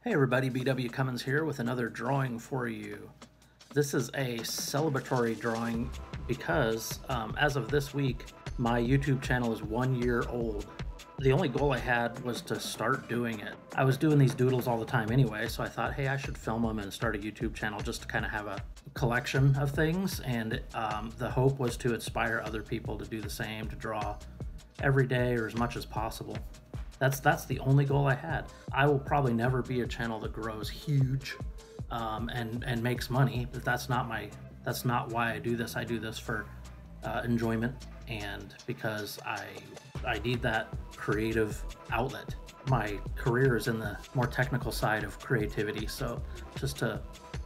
Hey everybody, bwcummins here with another drawing for you. This is a celebratory drawing because as of this week, my YouTube channel is 1 year old. The only goal I had was to start doing it. I was doing these doodles all the time anyway, so I thought, hey, I should film them and start a YouTube channel just to kind of have a collection of things, and the hope was to inspire other people to do the same, to draw every day or as much as possible. That's the only goal I had. I will probably never be a channel that grows huge and makes money, but that's not why I do this. I do this for enjoyment and because I need that creative outlet. My career is in the more technical side of creativity, so just to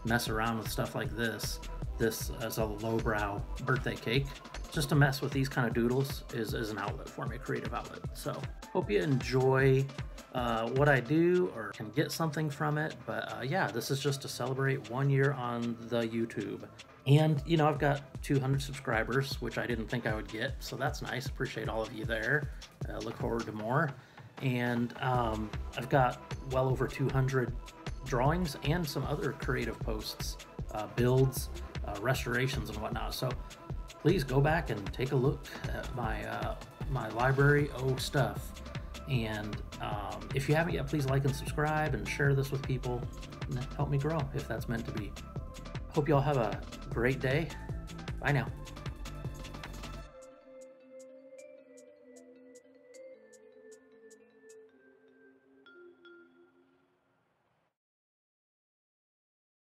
mess around with stuff like this as a lowbrow birthday cake, just to mess with these kind of doodles is an outlet for me, a creative outlet. So hope you enjoy what I do or can get something from it. But yeah, this is just to celebrate 1 year on the YouTube. And you know, I've got 200 subscribers, which I didn't think I would get, so that's nice. Appreciate all of you there. Look forward to more. And I've got well over 200 drawings and some other creative posts, builds, restorations and whatnot. So please go back and take a look at my library of stuff. And if you haven't yet, please like and subscribe and share this with people and help me grow if that's meant to be. Hope you all have a great day. Bye now.